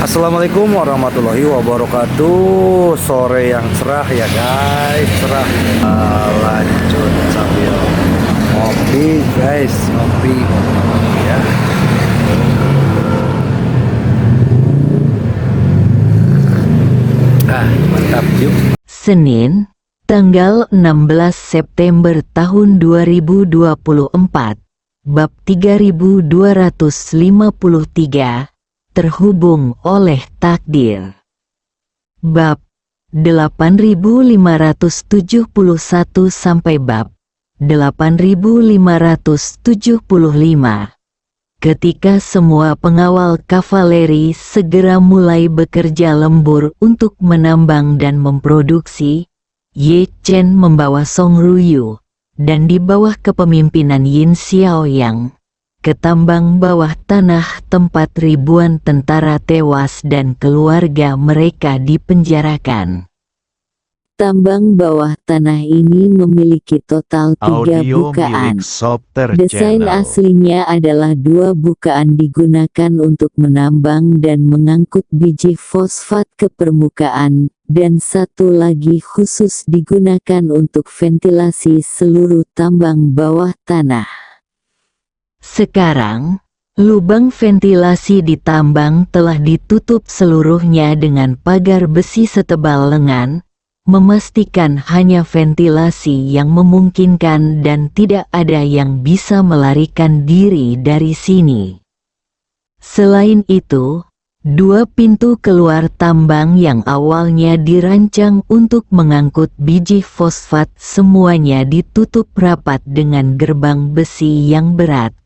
Assalamualaikum warahmatullahi wabarakatuh. Sore yang cerah ya guys, cerah. Lanjut sambil ngopi guys, ngopi ya. Mantap yuk. Senin, tanggal 16 September tahun 2024, bab 3253, terhubung oleh takdir. Bab 8571 sampai bab 8575. Ketika semua pengawal kavaleri segera mulai bekerja lembur untuk menambang dan memproduksi, Ye Chen membawa Song Ruyu, dan di bawah kepemimpinan Yin Xiaoyang, ke tambang bawah tanah tempat ribuan tentara tewas dan keluarga mereka dipenjarakan. Tambang bawah tanah ini memiliki total 3 bukaan. Desain aslinya adalah 2 bukaan digunakan untuk menambang dan mengangkut biji fosfat ke permukaan, dan 1 lagi khusus digunakan untuk ventilasi seluruh tambang bawah tanah. Sekarang, lubang ventilasi di tambang telah ditutup seluruhnya dengan pagar besi setebal lengan, memastikan hanya ventilasi yang memungkinkan dan tidak ada yang bisa melarikan diri dari sini. Selain itu, 2 pintu keluar tambang yang awalnya dirancang untuk mengangkut biji fosfat semuanya ditutup rapat dengan gerbang besi yang berat.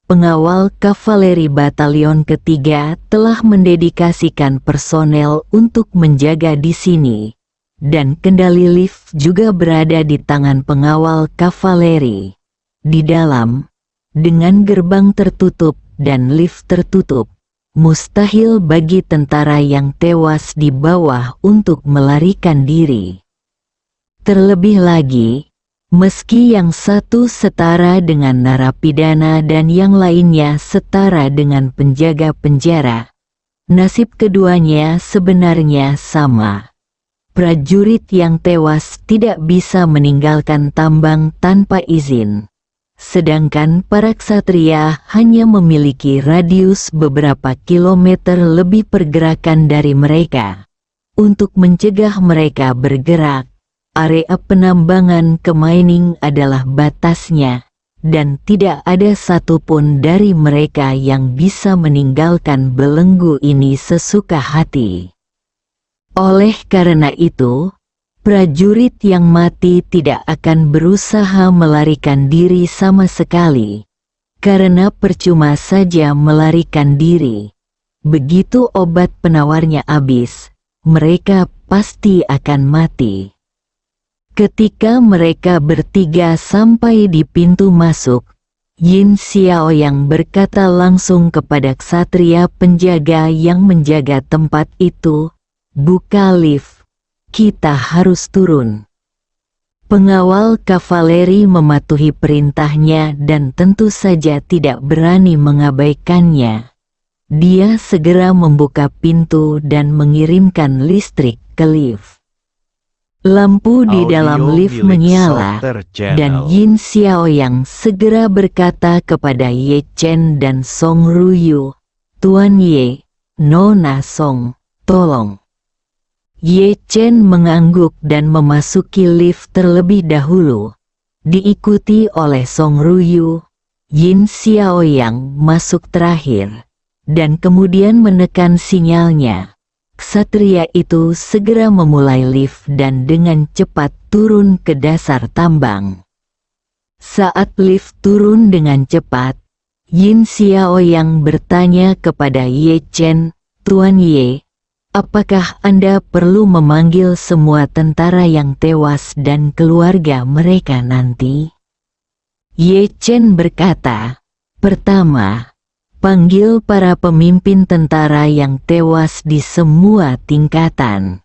Pengawal kavaleri batalion ketiga telah mendedikasikan personel untuk menjaga di sini. Dan kendali lift juga berada di tangan pengawal kavaleri. Di dalam, dengan gerbang tertutup dan lift tertutup, mustahil bagi tentara yang tewas di bawah untuk melarikan diri. Terlebih lagi, meski yang satu setara dengan narapidana dan yang lainnya setara dengan penjaga penjara, nasib keduanya sebenarnya sama. Prajurit yang tewas tidak bisa meninggalkan tambang tanpa izin, sedangkan para ksatria hanya memiliki radius beberapa kilometer lebih pergerakan dari mereka. Untuk mencegah mereka bergerak, area penambangan ke mining adalah batasnya, dan tidak ada satupun dari mereka yang bisa meninggalkan belenggu ini sesuka hati. Oleh karena itu, prajurit yang mati tidak akan berusaha melarikan diri sama sekali, karena percuma saja melarikan diri. Begitu obat penawarnya habis, mereka pasti akan mati. Ketika mereka bertiga sampai di pintu masuk, Yin Xiaoyang berkata langsung kepada ksatria penjaga yang menjaga tempat itu, "Buka lift, kita harus turun." Pengawal kavaleri mematuhi perintahnya dan tentu saja tidak berani mengabaikannya. Dia segera membuka pintu dan mengirimkan listrik ke lift. Lampu di dalam lift menyala, dan Yin Xiaoyang segera berkata kepada Ye Chen dan Song Ruyu, "Tuan Ye, Nona Song, tolong." Ye Chen mengangguk dan memasuki lift terlebih dahulu, diikuti oleh Song Ruyu. Yin Xiaoyang masuk terakhir, dan kemudian menekan sinyalnya. Ksatria itu segera memulai lift dan dengan cepat turun ke dasar tambang. Saat lift turun dengan cepat, Yin Xiaoyang bertanya kepada Ye Chen, "Tuan Ye, apakah Anda perlu memanggil semua tentara yang tewas dan keluarga mereka nanti?" Ye Chen berkata, "Pertama, panggil para pemimpin tentara yang tewas di semua tingkatan.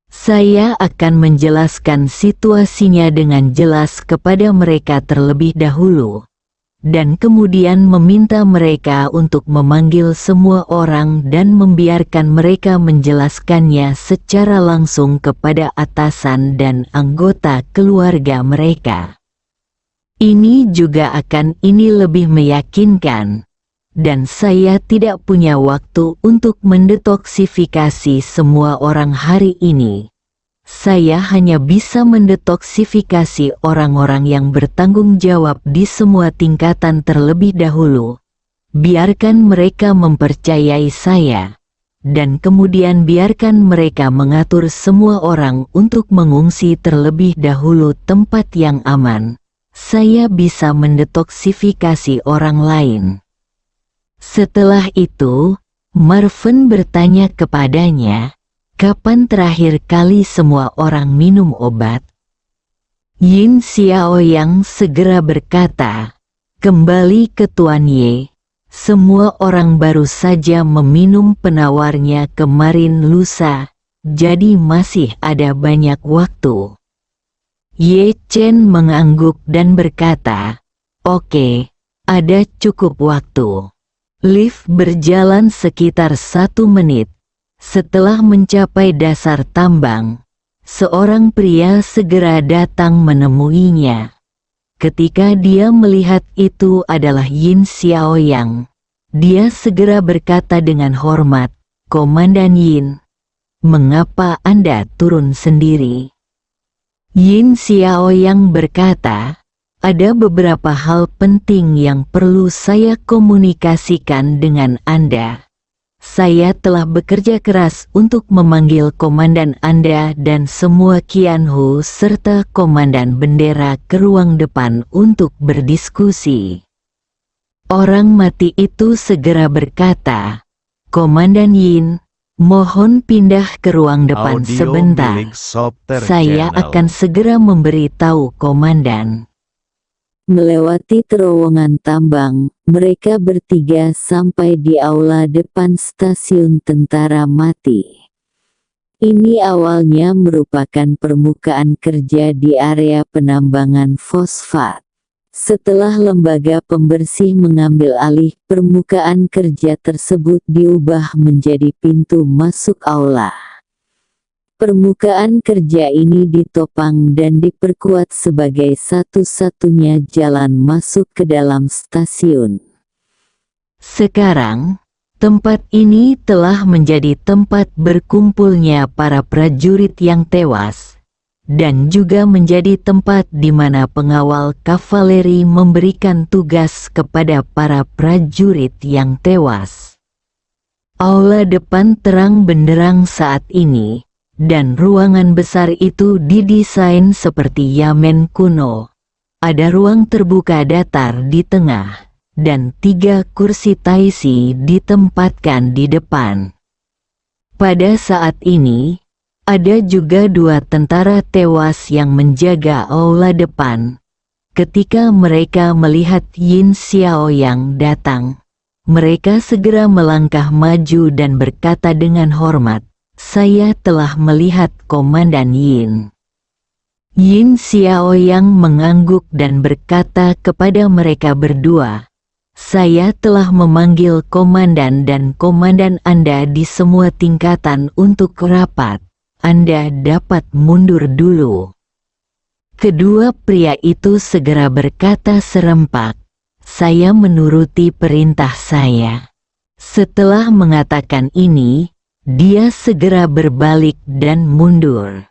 Saya akan menjelaskan situasinya dengan jelas kepada mereka terlebih dahulu. dan kemudian meminta mereka untuk memanggil semua orang dan membiarkan mereka menjelaskannya secara langsung kepada atasan dan anggota keluarga mereka. Ini juga ini lebih meyakinkan, dan saya tidak punya waktu untuk mendetoksifikasi semua orang hari ini. Saya hanya bisa mendetoksifikasi orang-orang yang bertanggung jawab di semua tingkatan terlebih dahulu. Biarkan mereka mempercayai saya, dan kemudian biarkan mereka mengatur semua orang untuk mengungsi terlebih dahulu tempat yang aman. Saya bisa mendetoksifikasi orang lain. Setelah itu, Marvin bertanya kepadanya, kapan terakhir kali semua orang minum obat? Yin Xiaoyang segera berkata, kembali ke Tuan Ye, semua orang baru saja meminum penawarnya kemarin lusa, jadi masih ada banyak waktu. Ye Chen mengangguk dan berkata, oke, ada cukup waktu. Lift berjalan sekitar 1 menit. Setelah mencapai dasar tambang, seorang pria segera datang menemuinya. Ketika dia melihat itu adalah Yin Xiaoyang, dia segera berkata dengan hormat, Komandan Yin, mengapa Anda turun sendiri? Yin Xiaoyang berkata, ada beberapa hal penting yang perlu saya komunikasikan dengan Anda. Saya telah bekerja keras untuk memanggil komandan Anda dan semua Qianhu serta komandan bendera ke ruang depan untuk berdiskusi. Orang mati itu segera berkata, Komandan Yin, mohon pindah ke ruang depan sebentar. Saya akan segera memberitahu komandan. Melewati terowongan tambang, mereka bertiga sampai di aula depan stasiun tentara mati. Ini awalnya merupakan permukaan kerja di area penambangan fosfat. Setelah lembaga pembersih mengambil alih, permukaan kerja tersebut diubah menjadi pintu masuk aula. Permukaan kerja ini ditopang dan diperkuat sebagai satu-satunya jalan masuk ke dalam stasiun. Sekarang, tempat ini telah menjadi tempat berkumpulnya para prajurit yang tewas, dan juga menjadi tempat di mana pengawal kavaleri memberikan tugas kepada para prajurit yang tewas. Aula depan terang benderang saat ini, dan ruangan besar itu didesain seperti Yamen kuno. Ada ruang terbuka datar di tengah, dan 3 kursi taisi ditempatkan di depan. Pada saat ini, ada juga 2 tentara tewas yang menjaga aula depan. Ketika mereka melihat Yin Xiaoyang datang, mereka segera melangkah maju dan berkata dengan hormat, saya telah melihat Komandan Yin. Yin Xiaoyang mengangguk dan berkata kepada mereka berdua, saya telah memanggil komandan dan komandan Anda di semua tingkatan untuk rapat. Anda dapat mundur dulu. Kedua pria itu segera berkata serempak, saya menuruti perintah saya. Setelah mengatakan ini, dia segera berbalik dan mundur.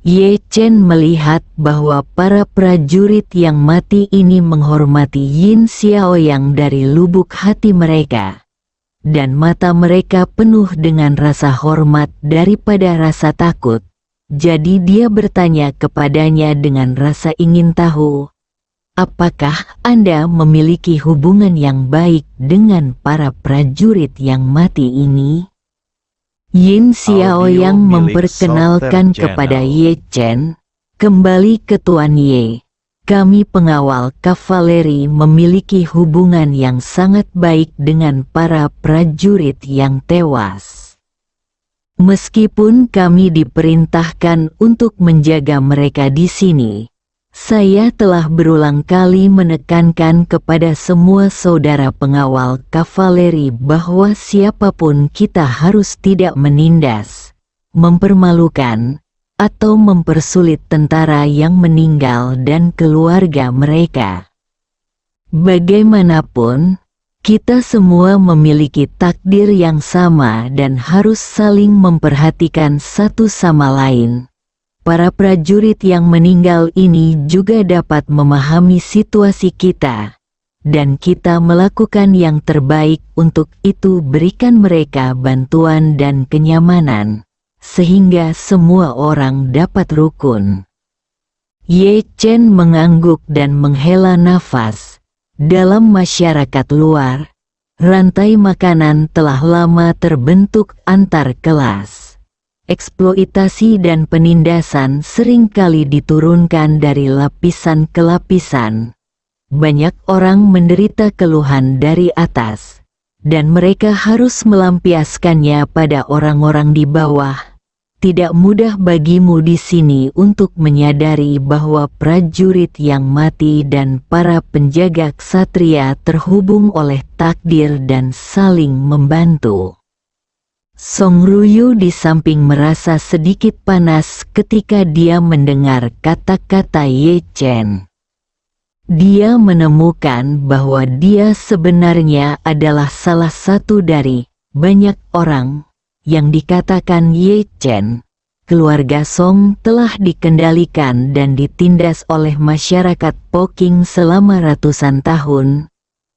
Ye Chen melihat bahwa para prajurit yang mati ini menghormati Yin Xiaoyang dari lubuk hati mereka, dan mata mereka penuh dengan rasa hormat daripada rasa takut. Jadi dia bertanya kepadanya dengan rasa ingin tahu, apakah Anda memiliki hubungan yang baik dengan para prajurit yang mati ini? Yin Xiaoyang memperkenalkan kepada Ye Chen, kembali ke Tuan Ye. Kami pengawal kavaleri memiliki hubungan yang sangat baik dengan para prajurit yang tewas. Meskipun kami diperintahkan untuk menjaga mereka di sini, Saya telah berulang kali menekankan kepada semua saudara pengawal kavaleri bahwa siapapun kita harus tidak menindas, mempermalukan, atau mempersulit tentara yang meninggal dan keluarga mereka. Bagaimanapun, kita semua memiliki takdir yang sama dan harus saling memperhatikan satu sama lain. Para prajurit yang meninggal ini juga dapat memahami situasi kita, dan kita melakukan yang terbaik untuk itu, berikan mereka bantuan dan kenyamanan, sehingga semua orang dapat rukun. Ye Chen mengangguk dan menghela nafas. Dalam masyarakat luar, rantai makanan telah lama terbentuk antar kelas. Eksploitasi dan penindasan seringkali diturunkan dari lapisan ke lapisan. Banyak orang menderita keluhan dari atas, dan mereka harus melampiaskannya pada orang-orang di bawah. Tidak mudah bagimu di sini untuk menyadari bahwa prajurit yang mati dan para penjaga ksatria terhubung oleh takdir dan saling membantu. Song Ruyu di samping merasa sedikit panas ketika dia mendengar kata-kata Ye Chen. Dia menemukan bahwa dia sebenarnya adalah salah satu dari banyak orang yang dikatakan Ye Chen. Keluarga Song telah dikendalikan dan ditindas oleh masyarakat Poking selama ratusan tahun.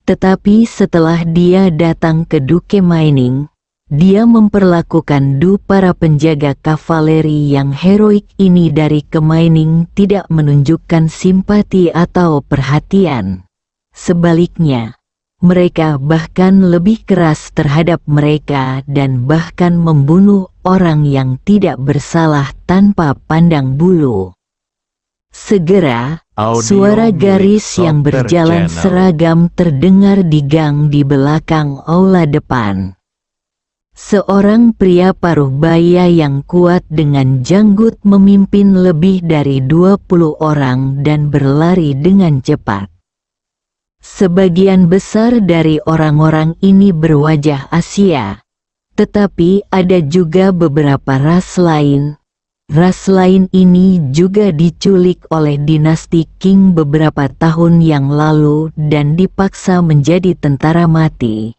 Tetapi setelah dia datang ke Duke Mining, dia memperlakukan para penjaga kavaleri yang heroik ini dari Kemining tidak menunjukkan simpati atau perhatian. Sebaliknya, mereka bahkan lebih keras terhadap mereka dan bahkan membunuh orang yang tidak bersalah tanpa pandang bulu. Segera, suara garis yang berjalan seragam terdengar di gang di belakang aula depan. Seorang pria paruh baya yang kuat dengan janggut memimpin lebih dari 20 orang dan berlari dengan cepat. Sebagian besar dari orang-orang ini berwajah Asia, tetapi ada juga beberapa ras lain. Ras lain ini juga diculik oleh dinasti Qing beberapa tahun yang lalu dan dipaksa menjadi tentara mati.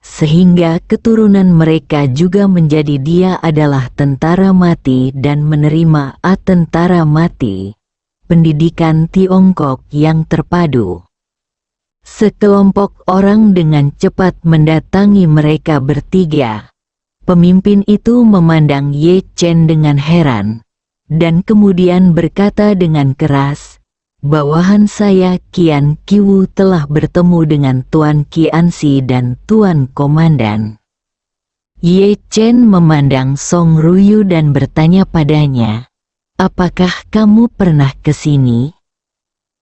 Sehingga keturunan mereka juga menjadi dia adalah tentara mati dan menerima tentara mati. Pendidikan Tiongkok yang terpadu. Sekelompok orang dengan cepat mendatangi mereka bertiga. Pemimpin itu memandang Ye Chen dengan heran, dan kemudian berkata dengan keras, "Bawahan saya Qian Qiwu telah bertemu dengan Tuan Qianxi dan Tuan Komandan." Ye Chen memandang Song Ruyu dan bertanya padanya, "Apakah kamu pernah ke sini?"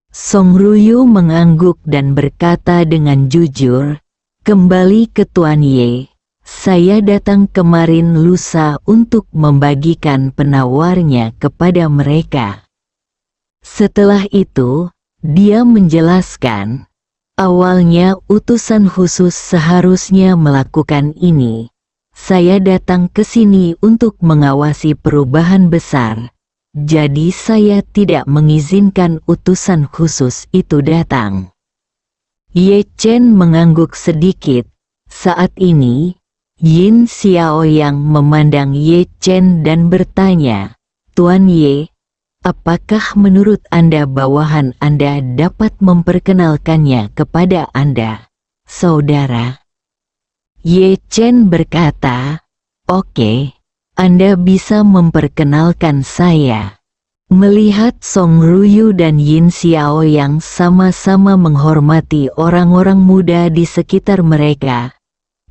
Song Ruyu mengangguk dan berkata dengan jujur, "Kembali ke Tuan Ye, saya datang kemarin lusa untuk membagikan penawarnya kepada mereka." Setelah itu, dia menjelaskan, awalnya utusan khusus seharusnya melakukan ini. Saya datang ke sini untuk mengawasi perubahan besar, jadi saya tidak mengizinkan utusan khusus itu datang. Ye Chen mengangguk sedikit. Saat ini, Yin Xiaoyang memandang Ye Chen dan bertanya, "Tuan Ye, apakah menurut Anda bawahan Anda dapat memperkenalkannya kepada Anda, saudara?" Ye Chen berkata, "Oke, Anda bisa memperkenalkan saya." Melihat Song Ruyu dan Yin Xiaoyang sama-sama menghormati orang-orang muda di sekitar mereka,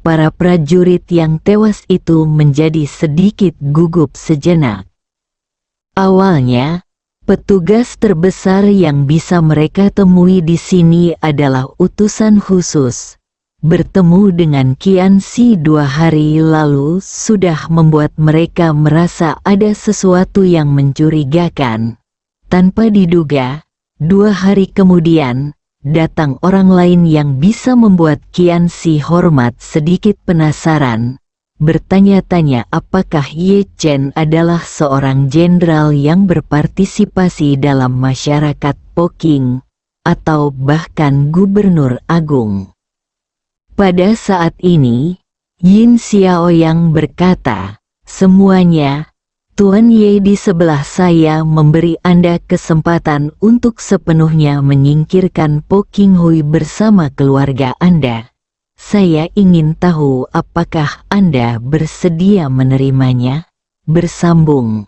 para prajurit yang tewas itu menjadi sedikit gugup sejenak. Awalnya, petugas terbesar yang bisa mereka temui di sini adalah utusan khusus. Bertemu dengan Qianxi 2 hari lalu sudah membuat mereka merasa ada sesuatu yang mencurigakan. Tanpa diduga, 2 hari kemudian, datang orang lain yang bisa membuat Qian Si Hormat sedikit penasaran, bertanya-tanya apakah Ye Chen adalah seorang jenderal yang berpartisipasi dalam masyarakat Poking, atau bahkan gubernur agung. Pada saat ini, Yin Xiaoyang berkata, "Semuanya, Tuan Ye di sebelah saya memberi Anda kesempatan untuk sepenuhnya menyingkirkan Poking Hui bersama keluarga Anda. Saya ingin tahu apakah Anda bersedia menerimanya?" Bersambung.